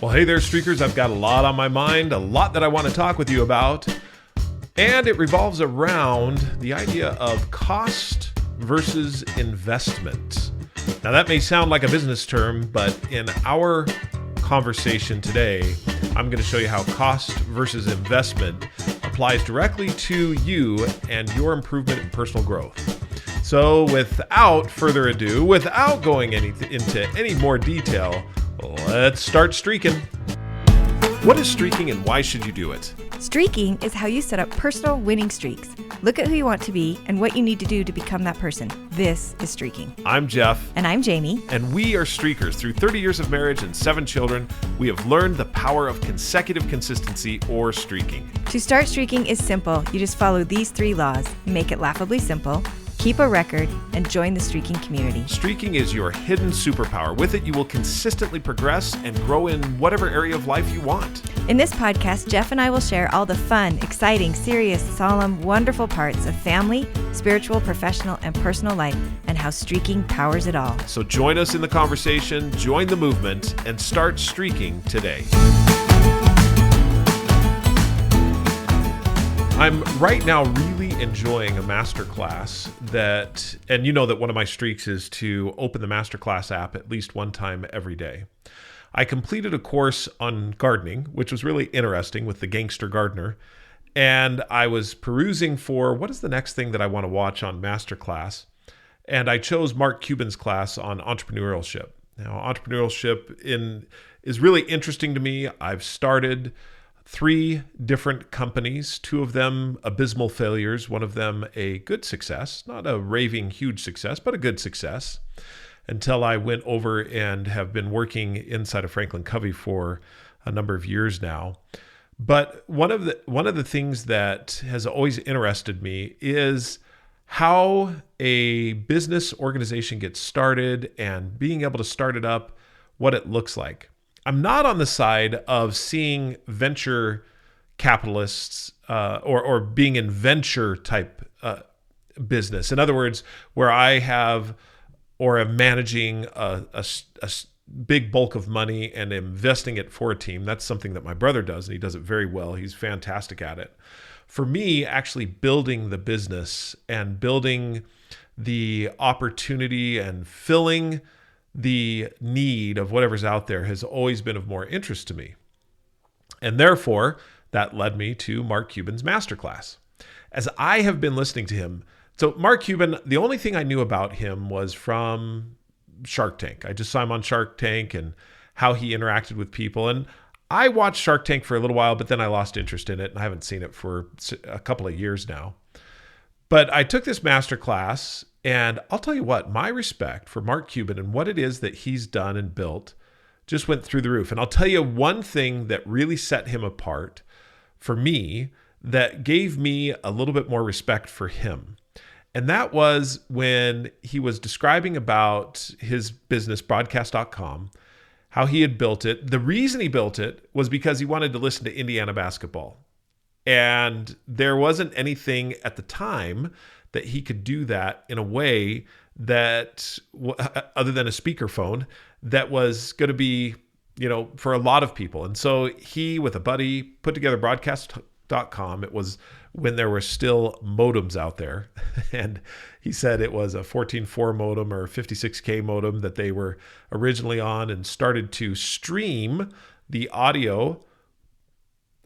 Well, hey there, Streakers. I've got a lot on my mind, a lot that I want to talk with you about. And it revolves around the idea of cost versus investment. Now, that may sound like a business term, but in our conversation today, I'm going to show you how cost versus investment applies directly to you and your improvement in personal growth. So without further ado, without going into any more detail, let's start streaking. What is streaking and why should you do it? Streaking is how you set up personal winning streaks. Look at who you want to be and what you need to do to become that person. This is streaking. I'm Jeff. And I'm Jamie. And we are streakers. Through 30 years of marriage and 7 children, we have learned the power of consecutive consistency or streaking. To start streaking is simple. You just follow these 3 laws. Make it laughably simple, keep a record, and join the streaking community. Streaking is your hidden superpower. With it, you will consistently progress and grow in whatever area of life you want. In this podcast, Jeff and I will share all the fun, exciting, serious, solemn, wonderful parts of family, spiritual, professional, and personal life, and how streaking powers it all. So join us in the conversation, join the movement, and start streaking today. I'm right now really enjoying a masterclass that, and you know that one of my streaks is to open the masterclass app at least one time every day. I completed a course on gardening, which was really interesting with the gangster gardener. And I was perusing for what is the next thing that I want to watch on masterclass. And I chose Mark Cuban's class on entrepreneurship. Now, entrepreneurship is really interesting to me. I've started 3 different companies, 2 of them abysmal failures, one of them a good success, not a raving huge success, but a good success, until I went over and have been working inside of Franklin Covey for a number of years now. But one of the things that has always interested me is how a business organization gets started and being able to start it up, what it looks like. I'm not on the side of seeing venture capitalists or being in venture type business. In other words, where I have or am managing a big bulk of money and investing it for a team. That's something that my brother does, and he does it very well. He's fantastic at it. For me, actually building the business and building the opportunity and filling the need of whatever's out there has always been of more interest to me. And therefore, that led me to Mark Cuban's masterclass. As I have been listening to him, so Mark Cuban, the only thing I knew about him was from Shark Tank. I just saw him on Shark Tank and how he interacted with people. And I watched Shark Tank for a little while, but then I lost interest in it, and I haven't seen it for a couple of years now. But I took this masterclass, and I'll tell you what, my respect for Mark Cuban and what it is that he's done and built just went through the roof. And I'll tell you one thing that really set him apart for me that gave me a little bit more respect for him. And that was when he was describing about his business, broadcast.com, how he had built it. The reason he built it was because he wanted to listen to Indiana basketball. And there wasn't anything at the time that he could do that in a way that, other than a speakerphone, that was going to be, for a lot of people. And so he, with a buddy, put together broadcast.com. It was when there were still modems out there. And he said it was a 14.4 modem or 56K modem that they were originally on, and started to stream the audio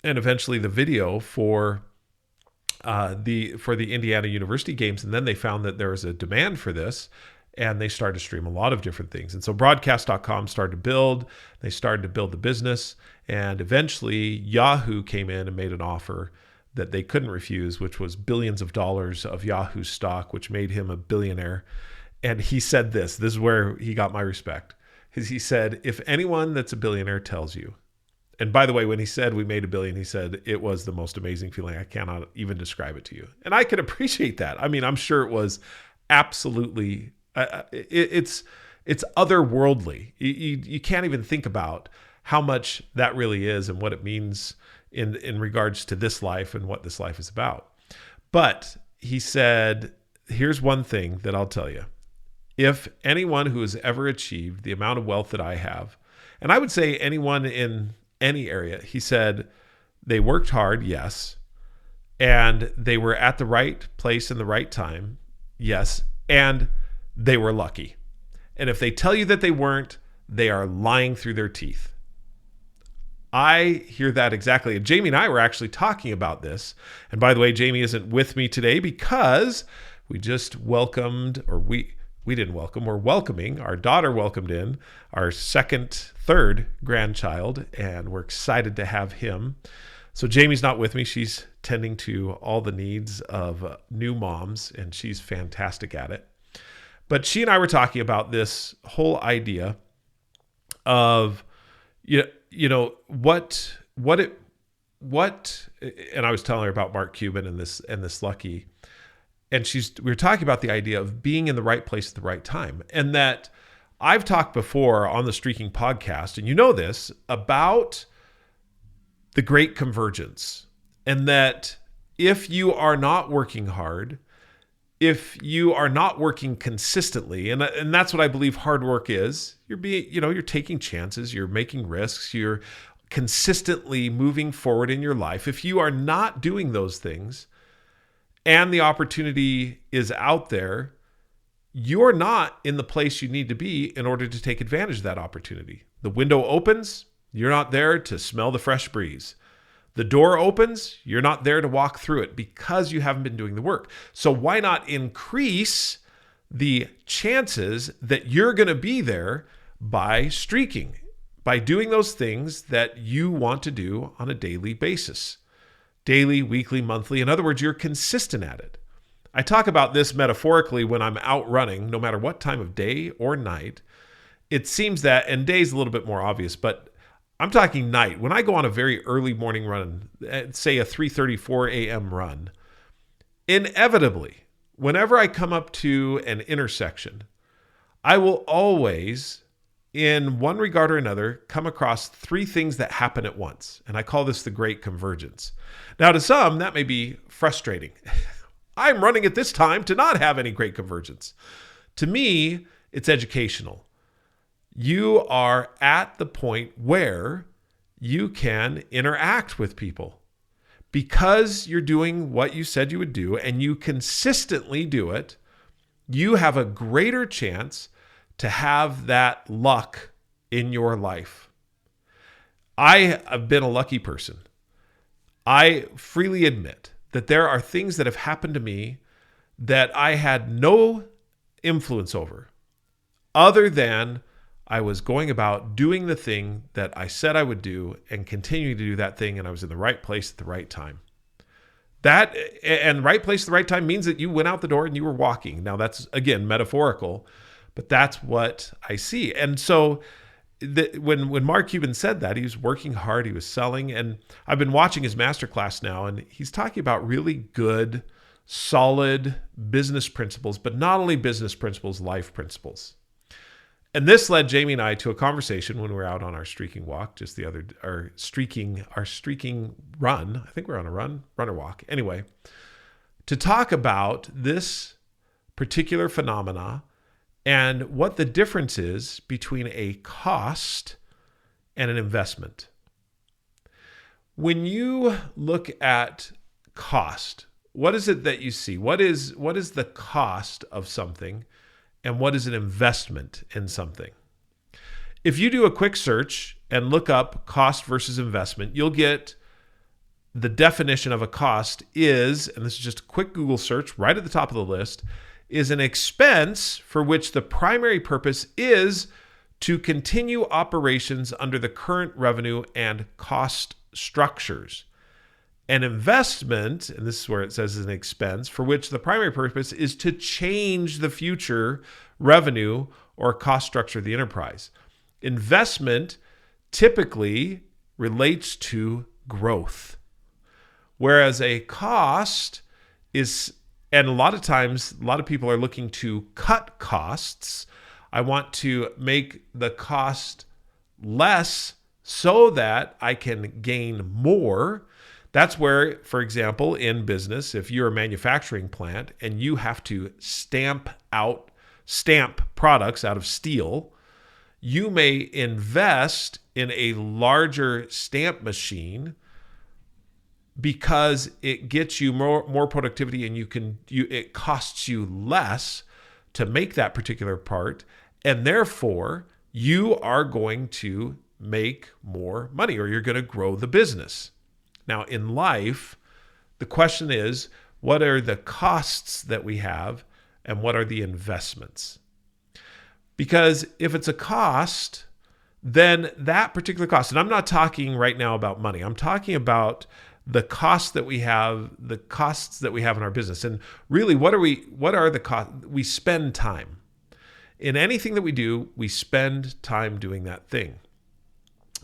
and eventually the video for the Indiana University games. And then they found that there was a demand for this, and they started to stream a lot of different things. And so broadcast.com started to build. They started to build the business. And eventually Yahoo came in and made an offer that they couldn't refuse, which was billions of dollars of Yahoo stock, which made him a billionaire. And he said this is where he got my respect. He said, if anyone that's a billionaire tells you, and by the way, when he said we made $1 billion, he said it was the most amazing feeling. I cannot even describe it to you. And I can appreciate that. I mean, I'm sure it was absolutely, it's otherworldly. You can't even think about how much that really is and what it means in regards to this life and what this life is about. But he said, here's one thing that I'll tell you. If anyone who has ever achieved the amount of wealth that I have And I would say anyone in any area, he said they worked hard, yes, and they were at the right place in the right time, yes, and they were lucky. And if they tell you that they weren't, they are lying through their teeth. I hear that exactly. And Jamie and I were actually talking about this. And by the way, Jamie isn't with me today because we just welcomed, or we didn't welcome, we're welcoming, our daughter welcomed in our third grandchild, and we're excited to have him. So Jamie's not with me. She's tending to all the needs of new moms, and she's fantastic at it. But she and I were talking about this whole idea of, what, and I was telling her about Mark Cuban and this lucky, and we were talking about the idea of being in the right place at the right time. And that I've talked before on the Streaking podcast, and you know this, about the great convergence. And that if you are not working hard, if you are not working consistently, and that's what I believe hard work is, you're taking chances, you're making risks, you're consistently moving forward in your life. If you are not doing those things and the opportunity is out there, you're not in the place you need to be in order to take advantage of that opportunity. The window opens, you're not there to smell the fresh breeze. The door opens, you're not there to walk through it because you haven't been doing the work. So why not increase the chances that you're going to be there by streaking, by doing those things that you want to do on a daily basis? Daily, weekly, monthly. In other words, you're consistent at it. I talk about this metaphorically when I'm out running, no matter what time of day or night. It seems that, and day's a little bit more obvious, but I'm talking night. When I go on a very early morning run, say a 3:34 a.m. run, inevitably, whenever I come up to an intersection, I will always, in one regard or another, come across three things that happen at once. And I call this the great convergence. Now, to some, that may be frustrating. I'm running at this time to not have any great convergence. To me, it's educational. You are at the point where you can interact with people because you're doing what you said you would do and you consistently do it. You have a greater chance to have that luck in your life. I have been a lucky person. I freely admit that there are things that have happened to me that I had no influence over other than I was going about doing the thing that I said I would do and continuing to do that thing, and I was in the right place at the right time. That, and right place at the right time means that you went out the door and you were walking. Now that's, again, metaphorical, but that's what I see. And so when Mark Cuban said that, he was working hard, he was selling, and I've been watching his masterclass now, and he's talking about really good, solid business principles, but not only business principles, life principles. And this led Jamie and I to a conversation when we were out on our streaking walk, our streaking run. I think we're on a run or walk. Anyway, to talk about this particular phenomena and what the difference is between a cost and an investment. When you look at cost, what is it that you see? What is the cost of something? And what is an investment in something? If you do a quick search and look up cost versus investment, you'll get the definition of a cost is, and this is just a quick Google search right at the top of the list, is an expense for which the primary purpose is to continue operations under the current revenue and cost structures. An investment, and this is where it says is an expense, for which the primary purpose is to change the future revenue or cost structure of the enterprise. Investment typically relates to growth, whereas a cost is, and a lot of times, a lot of people are looking to cut costs. I want to make the cost less so that I can gain more. That's where, for example, in business, if you're a manufacturing plant and you have to stamp products out of steel, You may invest in a larger stamp machine because it gets you more productivity, and it costs you less to make that particular part, and therefore you are going to make more money, or you're going to grow the business. Now, in life, the question is, what are the costs that we have, and what are the investments? Because if it's a cost, then that particular cost, and I'm not talking right now about money, I'm talking about the costs that we have in our business. And really, what are the costs? We spend time. In anything that we do, we spend time doing that thing.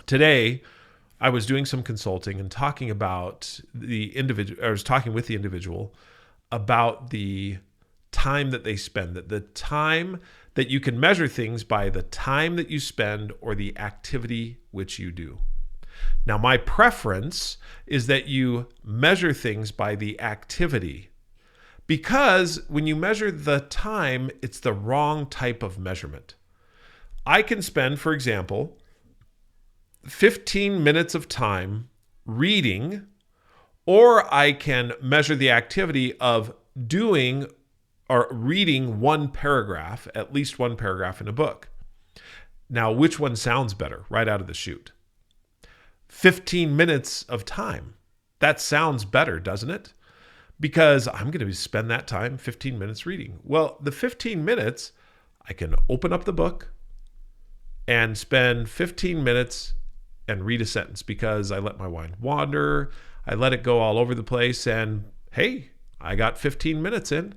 Today, I was doing some consulting and talking about I was talking with the individual about the time that they spend, that the time that you can measure things by the time that you spend or the activity which you do. Now, my preference is that you measure things by the activity, because when you measure the time, it's the wrong type of measurement. I can spend, for example, 15 minutes of time reading, or I can measure the activity of doing or reading one paragraph, at least one paragraph in a book. Now, which one sounds better right out of the chute? 15 minutes of time. That sounds better, doesn't it? Because I'm going to spend that time, 15 minutes reading. Well, the 15 minutes, I can open up the book and spend 15 minutes and read a sentence, because I let my mind wander. I let it go all over the place, and hey, I got 15 minutes in.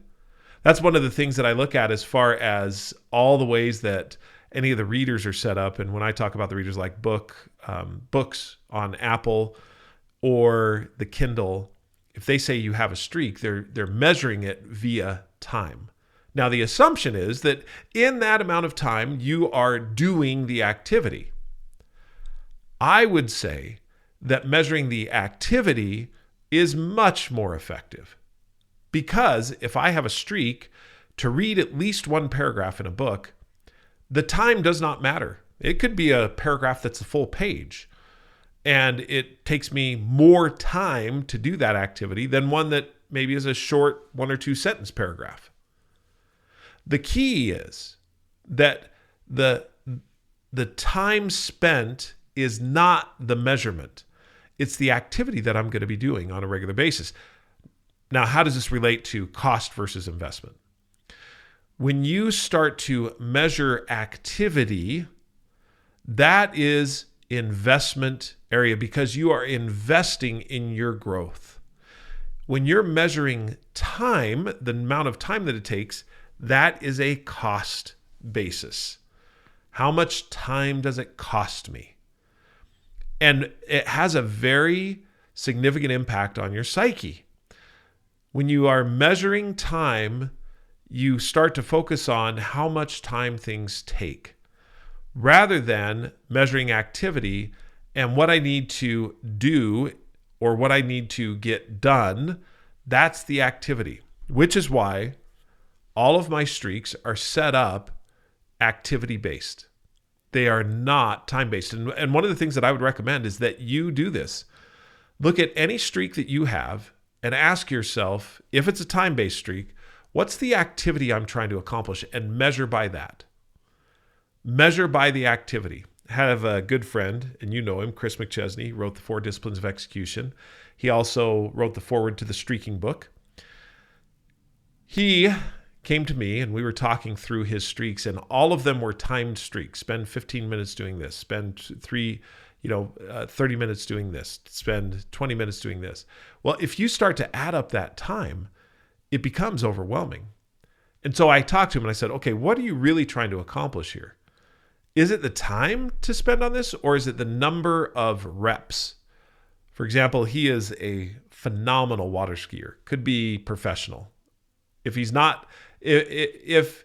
That's one of the things that I look at as far as all the ways that any of the readers are set up. And when I talk about the readers, like books on Apple or the Kindle, if they say you have a streak, they're measuring it via time. Now, the assumption is that in that amount of time, you are doing the activity. I would say that measuring the activity is much more effective, because if I have a streak to read at least one paragraph in a book, the time does not matter. It could be a paragraph that's a full page, and it takes me more time to do that activity than one that maybe is a short 1 or 2 sentence paragraph. The key is that the time spent is not the measurement. It's the activity that I'm going to be doing on a regular basis. Now, how does this relate to cost versus investment? When you start to measure activity, that is investment area, because you are investing in your growth. When you're measuring time, the amount of time that it takes, that is a cost basis. How much time does it cost me? And it has a very significant impact on your psyche. When you are measuring time, you start to focus on how much time things take, rather than measuring activity and what I need to do or what I need to get done. That's the activity, which is why all of my streaks are set up activity-based. They are not time-based. And one of the things that I would recommend is that you do this. Look at any streak that you have and ask yourself, if it's a time-based streak, what's the activity I'm trying to accomplish, and measure by that. Measure by the activity. I have a good friend, and you know him, Chris McChesney, wrote the 4 Disciplines of Execution. He also wrote the foreword to the Streaking book. He came to me and we were talking through his streaks, and all of them were timed streaks. Spend 15 minutes doing this, spend 30 minutes doing this, spend 20 minutes doing this. Well, if you start to add up that time, it becomes overwhelming. And so I talked to him and I said, okay, what are you really trying to accomplish here? Is it the time to spend on this, or is it the number of reps? For example, he is a phenomenal water skier, could be professional. If he's not, if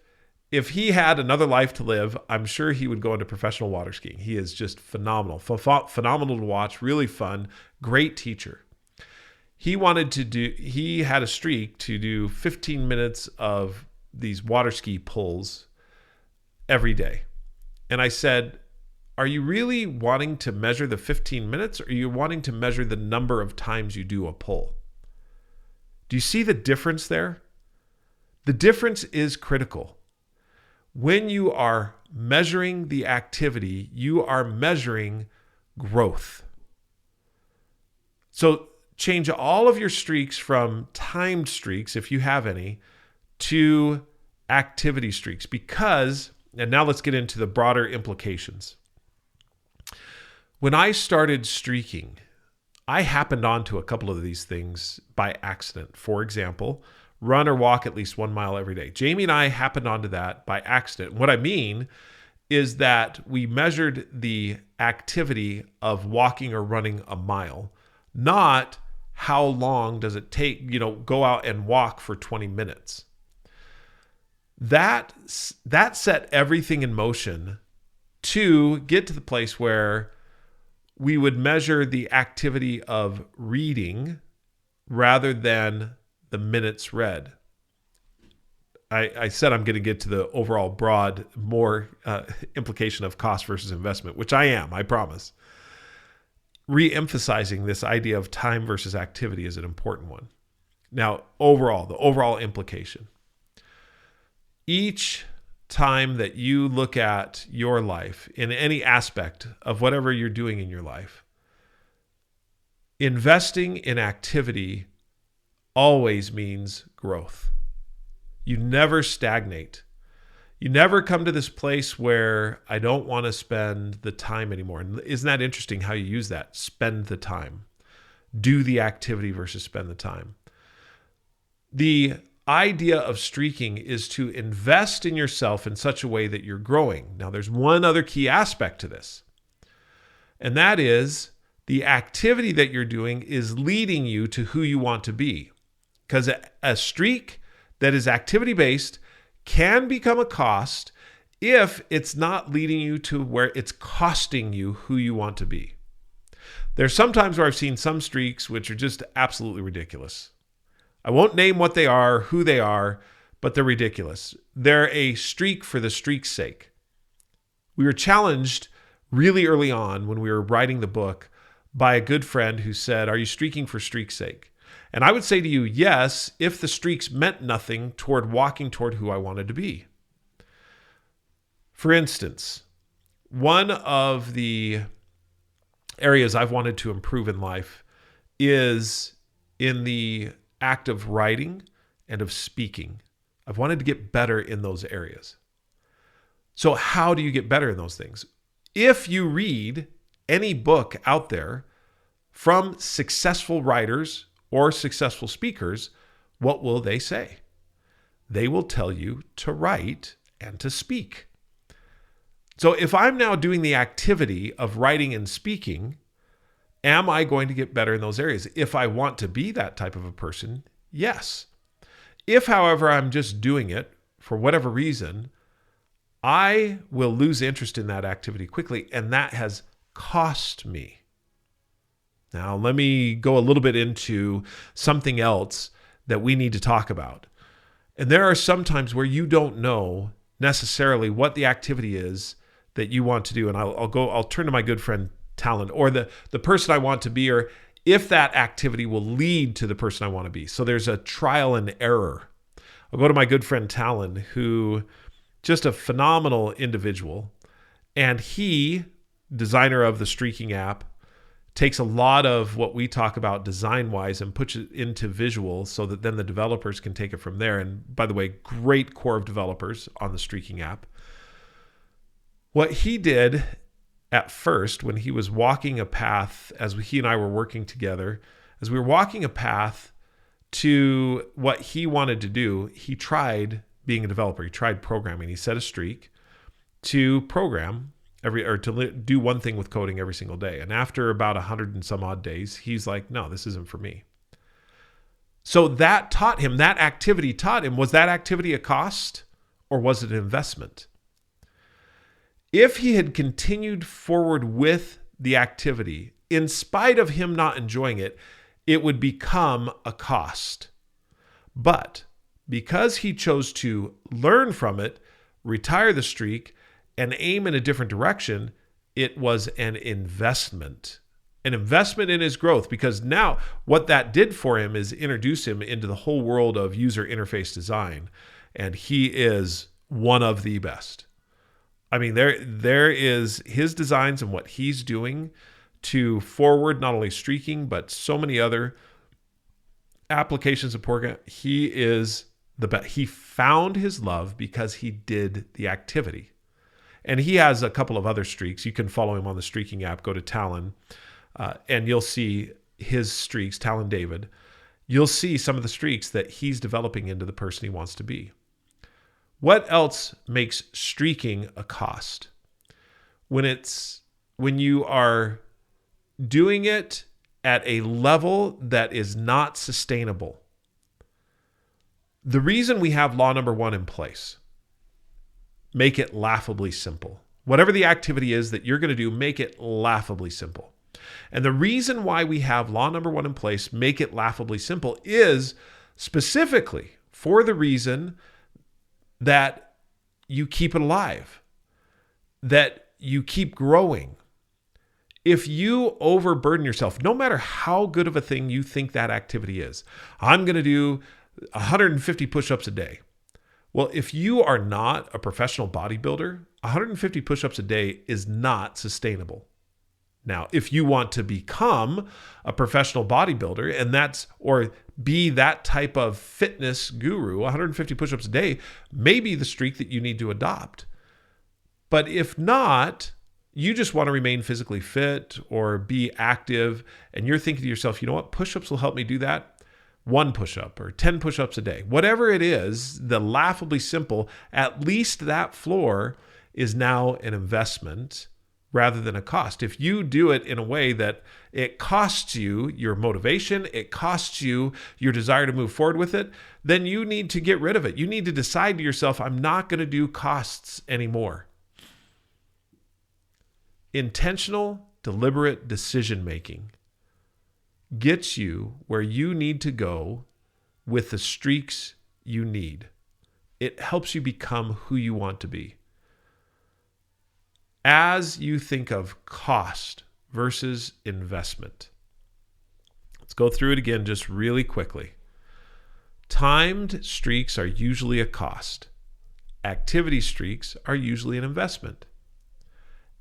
he had another life to live, I'm sure he would go into professional water skiing. He is just phenomenal, phenomenal to watch, really fun, great teacher. He had a streak to do 15 minutes of these water ski pulls every day. And I said, are you really wanting to measure the 15 minutes, or are you wanting to measure the number of times you do a pull? Do you see the difference there? The difference is critical. When you are measuring the activity, you are measuring growth. So change all of your streaks from timed streaks, if you have any, to activity streaks, because, and now let's get into the broader implications. When I started streaking, I happened onto a couple of these things by accident. For example, run or walk at least 1 mile every day. Jamie and I happened onto that by accident. What I mean is that we measured the activity of walking or running a mile, not how long does it take, go out and walk for 20 minutes. That set everything in motion to get to the place where we would measure the activity of reading rather than the minutes read. I said I'm going to get to the overall broad, more implication of cost versus investment, which I am, I promise. Re-emphasizing this idea of time versus activity is an important one. Now, the overall implication. Each time that you look at your life in any aspect of whatever you're doing in your life, investing in activity always means growth. You never stagnate. You never come to this place where I don't want to spend the time anymore. And isn't that interesting how you use that? Spend the time. Do the activity versus spend the time. The idea of streaking is to invest in yourself in such a way that you're growing. Now, there's one other key aspect to this, and that is the activity that you're doing is leading you to who you want to be. Because a streak that is activity-based can become a cost if it's not leading you to where it's costing you who you want to be. There's some times where I've seen some streaks which are just absolutely ridiculous. I won't name what they are, who they are, but they're ridiculous. They're a streak for the streak's sake. We were challenged really early on when we were writing the book by a good friend who said, "Are you streaking for streak's sake?" And I would say to you, yes, if the streaks meant nothing toward walking toward who I wanted to be. For instance, one of the areas I've wanted to improve in life is in the act of writing and of speaking. I've wanted to get better in those areas. So how do you get better in those things? If you read any book out there from successful writers or successful speakers, what will they say? They will tell you to write and to speak. So if I'm now doing the activity of writing and speaking, am I going to get better in those areas? If I want to be that type of a person, yes. If, however, I'm just doing it for whatever reason, I will lose interest in that activity quickly, and that has cost me. Now, let me go a little bit into something else that we need to talk about. And there are some times where you don't know necessarily what the activity is that you want to do. And I'll turn to my good friend Talon, or the person I want to be, or if that activity will lead to the person I want to be. So there's a trial and error. I'll go to my good friend Talon, who just a phenomenal individual. And he, designer of the streaking app, takes a lot of what we talk about design-wise and puts it into visual so that then the developers can take it from there. And by the way, great core of developers on the streaking app. What he did at first when he was walking a path, as he and I were working together, as we were walking a path to what he wanted to do, he tried being a developer. He tried programming. He set a streak to program to do one thing with coding every single day. And after about 100 and some odd days, he's like, no, this isn't for me. So that taught him, that activity taught him, was that activity a cost or was it an investment? If he had continued forward with the activity, in spite of him not enjoying it, it would become a cost. But because he chose to learn from it, retire the streak, and aim in a different direction, it was an investment in his growth, because now what that did for him is introduce him into the whole world of user interface design. And he is one of the best. I mean, there is his designs and what he's doing to forward not only streaking, but so many other applications of program. He is the best. He found his love because he did the activity. And he has a couple of other streaks. You can follow him on the streaking app. Go to Talon, and you'll see his streaks, Talon David. You'll see some of the streaks that he's developing into the person he wants to be. What else makes streaking a cost? When you are doing it at a level that is not sustainable. The reason we have law number 1 in place, make it laughably simple. Whatever the activity is that you're going to do, make it laughably simple. And the reason why we have law number 1 in place, make it laughably simple, is specifically for the reason that you keep it alive, that you keep growing. If you overburden yourself, no matter how good of a thing you think that activity is, I'm going to do 150 push-ups a day. Well, if you are not a professional bodybuilder, 150 push-ups a day is not sustainable. Now, if you want to become a professional bodybuilder or be that type of fitness guru, 150 push-ups a day may be the streak that you need to adopt. But if not, you just want to remain physically fit or be active, and you're thinking to yourself, you know what, push-ups will help me do that. 1 push-up or 10 push-ups a day. Whatever it is, the laughably simple, at least that floor is now an investment rather than a cost. If you do it in a way that it costs you your motivation, it costs you your desire to move forward with it, then you need to get rid of it. You need to decide to yourself, I'm not going to do costs anymore. Intentional, deliberate decision-making gets you where you need to go with the streaks you need. It helps you become who you want to be. As you think of cost versus investment, let's go through it again just really quickly. Timed streaks are usually a cost. Activity streaks are usually an investment.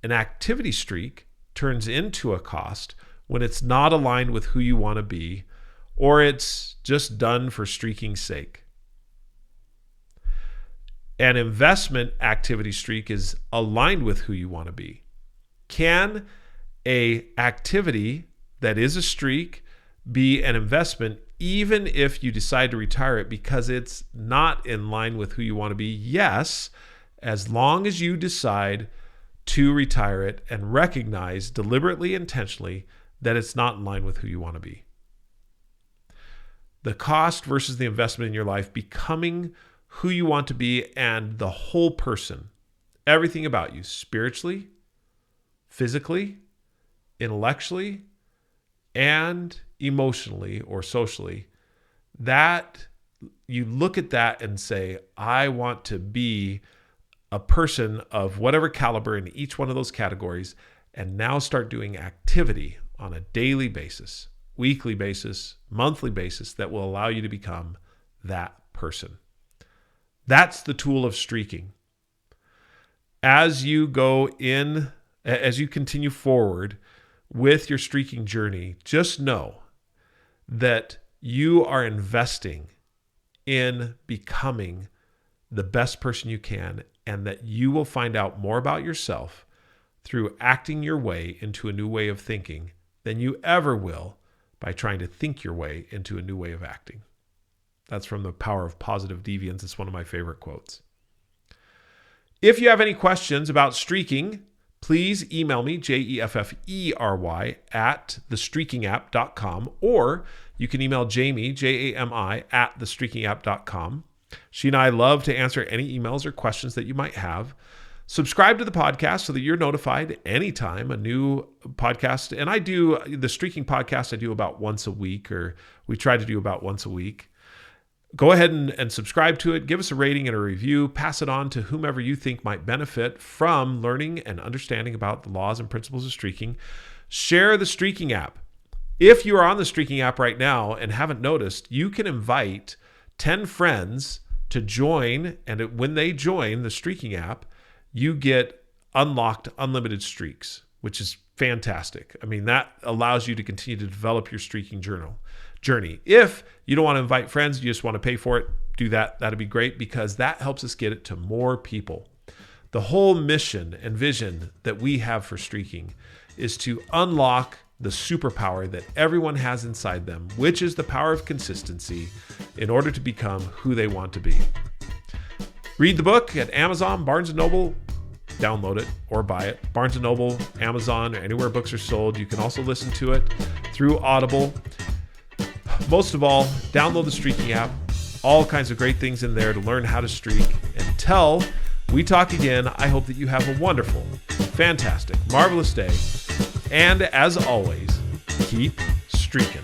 An activity streak turns into a cost when it's not aligned with who you want to be, or it's just done for streaking's sake. An investment activity streak is aligned with who you want to be. Can an activity that is a streak be an investment even if you decide to retire it because it's not in line with who you want to be? Yes, as long as you decide to retire it and recognize deliberately, intentionally, that it's not in line with who you want to be. The cost versus the investment in your life, becoming who you want to be and the whole person, everything about you, spiritually, physically, intellectually, and emotionally or socially, that you look at that and say, I want to be a person of whatever caliber in each one of those categories, and now start doing activity on a daily basis, weekly basis, monthly basis that will allow you to become that person. That's the tool of streaking. As you continue forward with your streaking journey, just know that you are investing in becoming the best person you can, and that you will find out more about yourself through acting your way into a new way of thinking than you ever will by trying to think your way into a new way of acting. That's from The Power of Positive Deviance. It's one of my favorite quotes. If you have any questions about streaking, please email me, Jeffery, at thestreakingapp.com, or you can email Jamie, Jami, at thestreakingapp.com. She and I love to answer any emails or questions that you might have. Subscribe to the podcast so that you're notified anytime a new podcast. And I do the streaking podcast, I do about once a week, or we try to do about once a week. Go ahead and subscribe to it. Give us a rating and a review. Pass it on to whomever you think might benefit from learning and understanding about the laws and principles of streaking. Share the Streaking app. If you are on the Streaking app right now and haven't noticed, you can invite 10 friends to join. And when they join the Streaking app, you get unlocked unlimited streaks, which is fantastic. I mean, that allows you to continue to develop your streaking journey. If you don't want to invite friends, you just want to pay for it, do that. That'd be great, because that helps us get it to more people. The whole mission and vision that we have for streaking is to unlock the superpower that everyone has inside them, which is the power of consistency, in order to become who they want to be. Read the book at Amazon, Barnes & Noble. Download it or buy it. Barnes & Noble, Amazon, or anywhere books are sold. You can also listen to it through Audible. Most of all, download the Streaking app. All kinds of great things in there to learn how to streak. Until we talk again, I hope that you have a wonderful, fantastic, marvelous day. And as always, keep streaking.